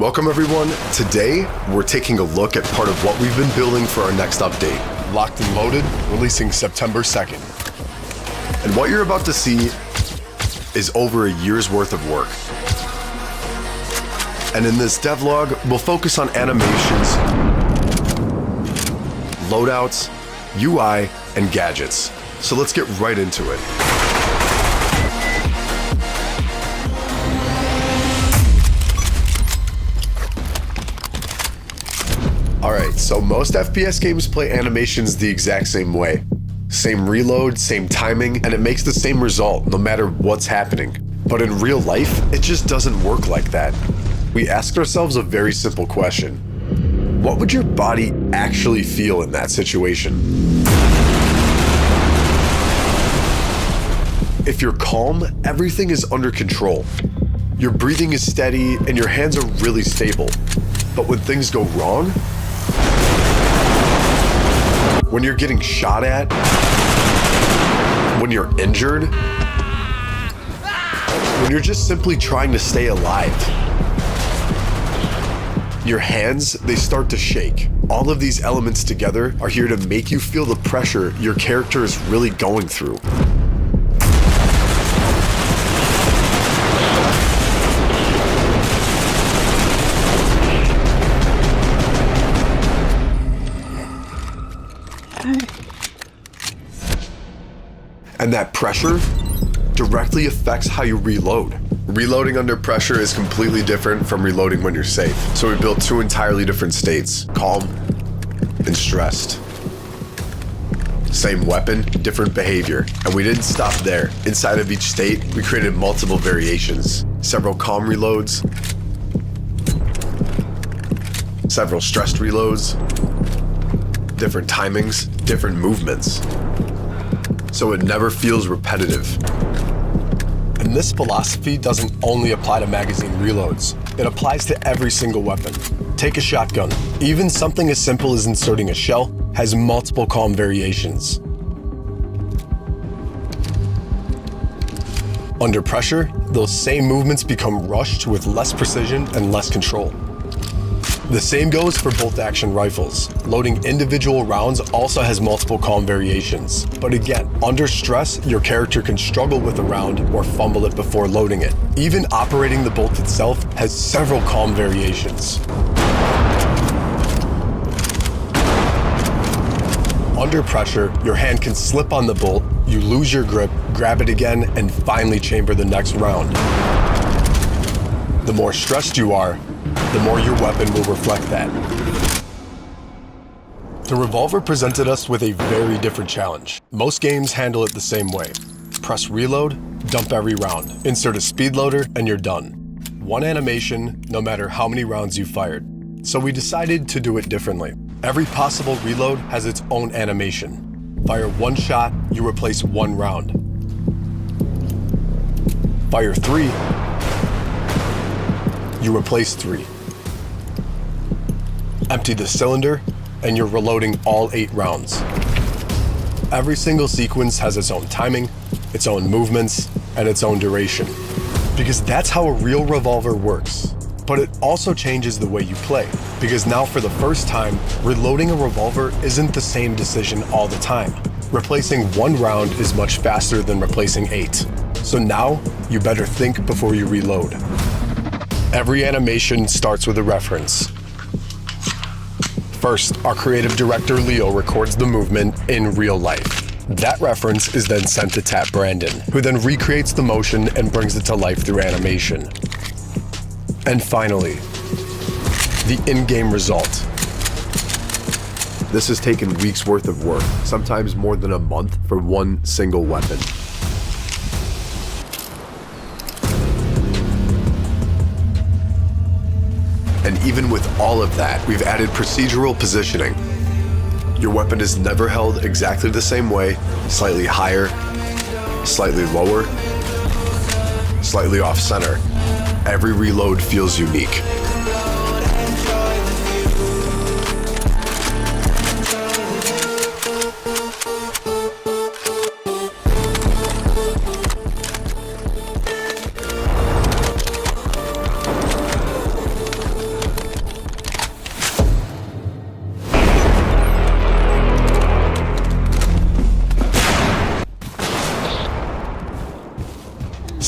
Welcome everyone. Today, we're taking a look at part of what we've been building for our next update. Locked and Loaded, releasing September 2nd. And what you're about to see is over a year's worth of work. And in this devlog, we'll focus on animations, loadouts, UI, and gadgets. So let's get right into it. Alright, so most FPS games play animations the exact same way. Same reload, same timing, and it makes the same result no matter what's happening. But in real life, it just doesn't work like that. We asked ourselves a very simple question. What would your body actually feel in that situation? If you're calm, everything is under control. Your breathing is steady and your hands are really stable. But when things go wrong, when you're getting shot at, when you're injured, when you're just simply trying to stay alive, your hands, they start to shake. All of these elements together are here to make you feel the pressure your character is really going through. And that pressure directly affects how you reload. Reloading under pressure is completely different from reloading when you're safe. So we built two entirely different states, calm and stressed. Same weapon, different behavior. And we didn't stop there. Inside of each state, we created multiple variations. Several calm reloads, several stressed reloads, different timings, different movements. So it never feels repetitive. And this philosophy doesn't only apply to magazine reloads. It applies to every single weapon. Take a shotgun. Even something as simple as inserting a shell has multiple calm variations. Under pressure, those same movements become rushed with less precision and less control. The same goes for bolt-action rifles. Loading individual rounds also has multiple calm variations. But again, under stress, your character can struggle with a round or fumble it before loading it. Even operating the bolt itself has several calm variations. Under pressure, your hand can slip on the bolt, you lose your grip, grab it again, and finally chamber the next round. The more stressed you are, the more your weapon will reflect that. The revolver presented us with a very different challenge. Most games handle it the same way. Press reload, dump every round. Insert a speed loader, and you're done. One animation, no matter how many rounds you fired. So we decided to do it differently. Every possible reload has its own animation. Fire one shot, you replace one round. Fire three, you replace three. Empty the cylinder, and you're reloading all 8 rounds. Every single sequence has its own timing, its own movements, and its own duration. Because that's how a real revolver works. But it also changes the way you play. Because now for the first time, reloading a revolver isn't the same decision all the time. Replacing one round is much faster than replacing 8. So now, you better think before you reload. Every animation starts with a reference. First, our creative director Leo records the movement in real life. That reference is then sent to Tap Brandon, who then recreates the motion and brings it to life through animation. And finally, the in-game result. This has taken weeks worth of work, sometimes more than a month for one single weapon. And even with all of that, we've added procedural positioning. Your weapon is never held exactly the same way, slightly higher, slightly lower, slightly off center. Every reload feels unique.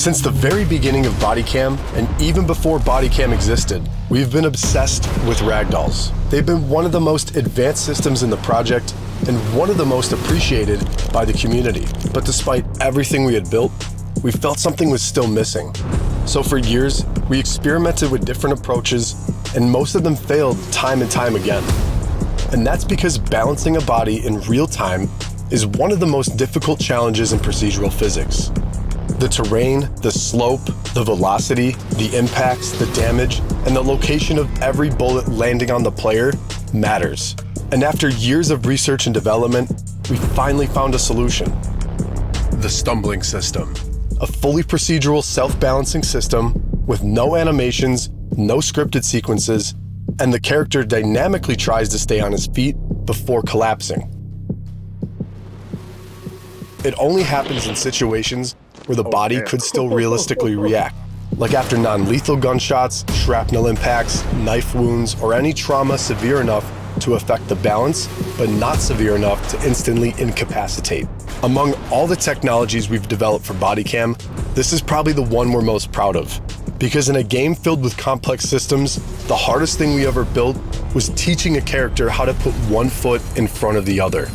Since the very beginning of Bodycam, and even before Bodycam existed, we've been obsessed with ragdolls. They've been one of the most advanced systems in the project and one of the most appreciated by the community. But despite everything we had built, we felt something was still missing. So for years, we experimented with different approaches, and most of them failed time and time again. And that's because balancing a body in real time is one of the most difficult challenges in procedural physics. The terrain, the slope, the velocity, the impacts, the damage, and the location of every bullet landing on the player matters. And after years of research and development, we finally found a solution. The stumbling system. A fully procedural self-balancing system with no animations, no scripted sequences, and the character dynamically tries to stay on his feet before collapsing. It only happens in situations where the body could still realistically react, like after non-lethal gunshots, shrapnel impacts, knife wounds, or any trauma severe enough to affect the balance, but not severe enough to instantly incapacitate. Among all the technologies we've developed for Bodycam, this is probably the one we're most proud of. Because in a game filled with complex systems, the hardest thing we ever built was teaching a character how to put one foot in front of the other.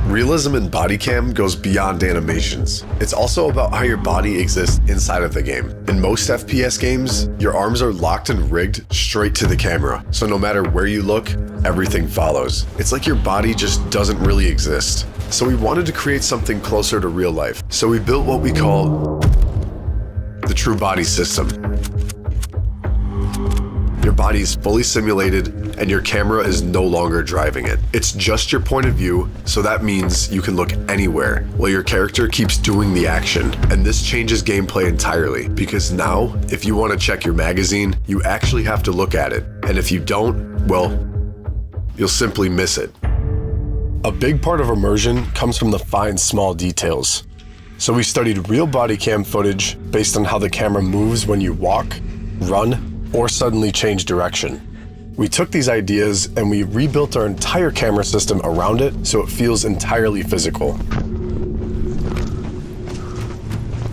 Realism in Bodycam goes beyond animations. It's also about how your body exists inside of the game. In most FPS games, your arms are locked and rigged straight to the camera, so no matter where you look, everything follows. It's like your body just doesn't really exist. So we wanted to create something closer to real life. So we built what we call the true body system. Your body is fully simulated and your camera is no longer driving it. It's just your point of view, so that means you can look anywhere while your character keeps doing the action. And this changes gameplay entirely, because now, if you want to check your magazine, you actually have to look at it. And if you don't, well, you'll simply miss it. A big part of immersion comes from the fine, small details. So we studied real Bodycam footage based on how the camera moves when you walk, run, or suddenly change direction. We took these ideas and we rebuilt our entire camera system around it so it feels entirely physical.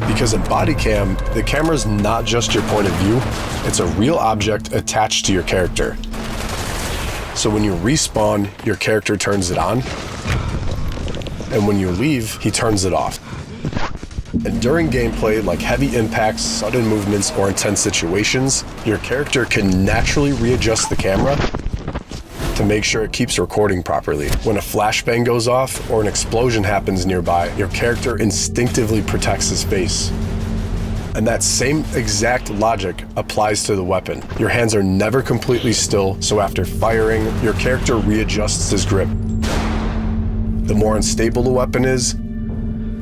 Because in Bodycam, the camera is not just your point of view, it's a real object attached to your character. So when you respawn, your character turns it on, and when you leave, he turns it off. And during gameplay, like heavy impacts, sudden movements, or intense situations, your character can naturally readjust the camera to make sure it keeps recording properly. When a flashbang goes off or an explosion happens nearby, your character instinctively protects his face. And that same exact logic applies to the weapon. Your hands are never completely still, so after firing, your character readjusts his grip. The more unstable the weapon is,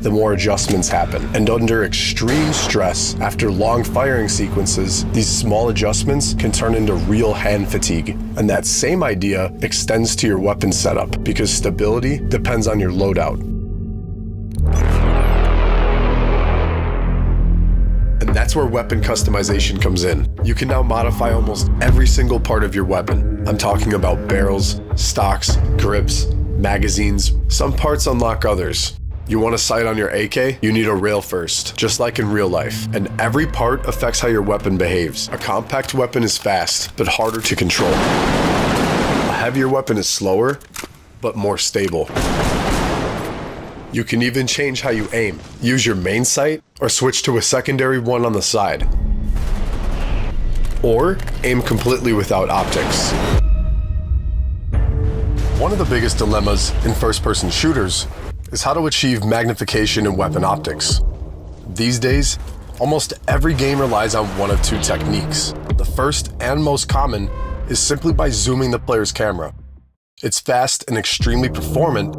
the more adjustments happen. And under extreme stress, after long firing sequences, these small adjustments can turn into real hand fatigue. And that same idea extends to your weapon setup, because stability depends on your loadout. And that's where weapon customization comes in. You can now modify almost every single part of your weapon. I'm talking about barrels, stocks, grips, magazines. Some parts unlock others. You want a sight on your AK? You need a rail first, just like in real life. And every part affects how your weapon behaves. A compact weapon is fast, but harder to control. A heavier weapon is slower, but more stable. You can even change how you aim. Use your main sight, or switch to a secondary one on the side. Or aim completely without optics. One of the biggest dilemmas in first-person shooters is how to achieve magnification in weapon optics. These days, almost every game relies on one of two techniques. The first and most common is simply by zooming the player's camera. It's fast and extremely performant,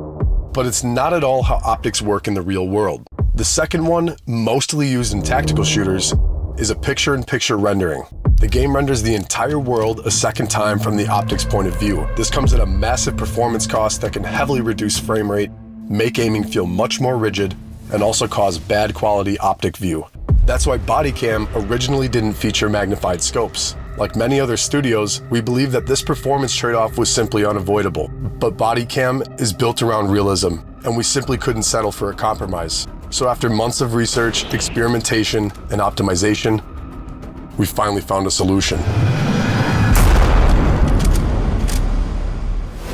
but it's not at all how optics work in the real world. The second one, mostly used in tactical shooters, is a picture-in-picture rendering. The game renders the entire world a second time from the optics point of view. This comes at a massive performance cost that can heavily reduce frame rate, make aiming feel much more rigid, and also cause bad quality optic view. That's why Bodycam originally didn't feature magnified scopes. Like many other studios, we believe that this performance trade-off was simply unavoidable. But Bodycam is built around realism, and we simply couldn't settle for a compromise. So after months of research, experimentation, and optimization, we finally found a solution.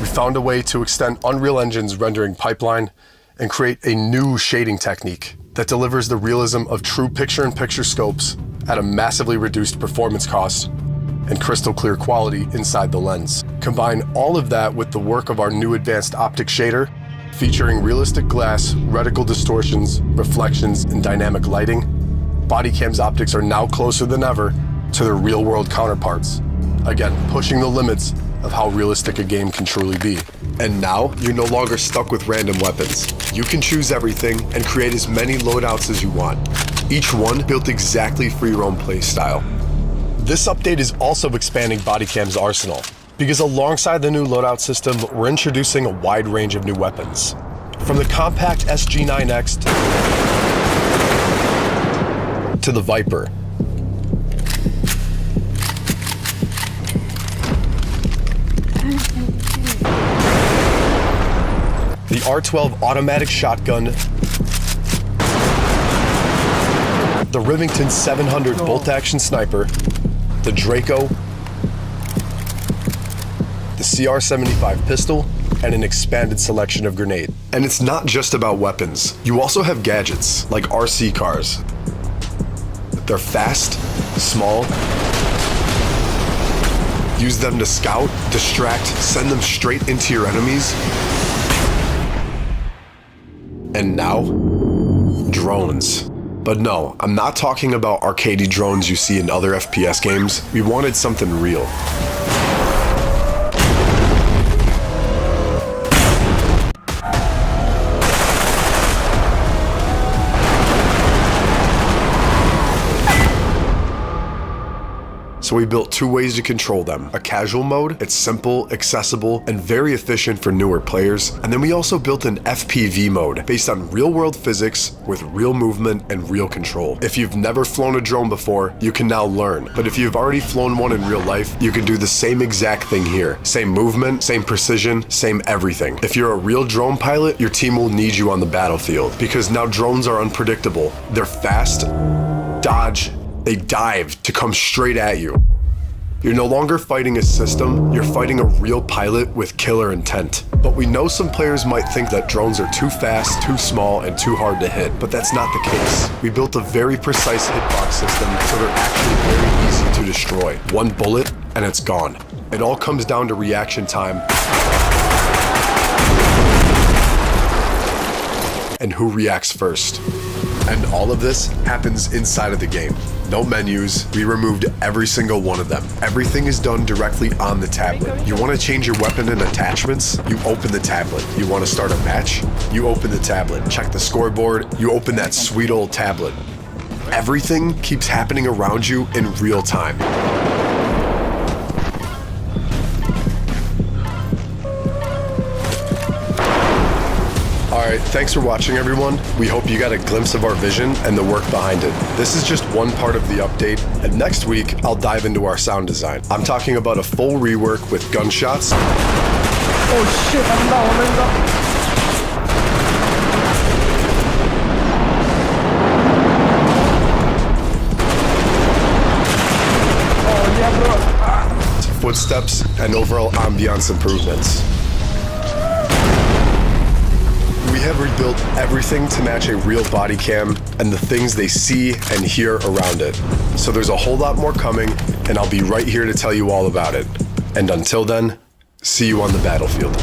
We found a way to extend Unreal Engine's rendering pipeline and create a new shading technique that delivers the realism of true picture-in-picture scopes at a massively reduced performance cost and crystal clear quality inside the lens. Combine all of that with the work of our new advanced optic shader, featuring realistic glass, reticle distortions, reflections, and dynamic lighting. Bodycam's optics are now closer than ever to their real-world counterparts, again, pushing the limits of how realistic a game can truly be. And now, you're no longer stuck with random weapons. You can choose everything and create as many loadouts as you want, each one built exactly for your own play style. This update is also expanding Bodycam's arsenal, because alongside the new loadout system, we're introducing a wide range of new weapons. From the compact SG9X to the Viper. The R12 automatic shotgun, the Rivington 700 bolt-action sniper, the Draco, the CR75 pistol, and an expanded selection of grenade. And it's not just about weapons. You also have gadgets, like RC cars. They're fast, small. Use them to scout, distract, send them straight into your enemies. And now, drones. But no, I'm not talking about arcadey drones you see in other FPS games. We wanted something real. So we built two ways to control them. A casual mode, it's simple, accessible, and very efficient for newer players. And then we also built an FPV mode based on real-world physics with real movement and real control. If you've never flown a drone before, you can now learn. But if you've already flown one in real life, you can do the same exact thing here. Same movement, same precision, same everything. If you're a real drone pilot, your team will need you on the battlefield, because now drones are unpredictable. They're fast, dodge, they dive to come straight at you. You're no longer fighting a system, you're fighting a real pilot with killer intent. But we know some players might think that drones are too fast, too small, and too hard to hit, but that's not the case. We built a very precise hitbox system, so they're actually very easy to destroy. One bullet, and it's gone. It all comes down to reaction time and who reacts first. And all of this happens inside of the game. No menus, we removed every single one of them. Everything is done directly on the tablet. You want to change your weapon and attachments? You open the tablet. You want to start a match? You open the tablet. Check the scoreboard? You open that sweet old tablet. Everything keeps happening around you in real time. Alright, thanks for watching everyone. We hope you got a glimpse of our vision and the work behind it. This is just one part of the update, and next week I'll dive into our sound design. I'm talking about a full rework with gunshots. Oh shit, I'm down. Oh yeah, bro. Footsteps, and overall ambiance improvements. We have rebuilt everything to match a real body cam and the things they see and hear around it. So there's a whole lot more coming, and I'll be right here to tell you all about it. And until then, see you on the battlefield.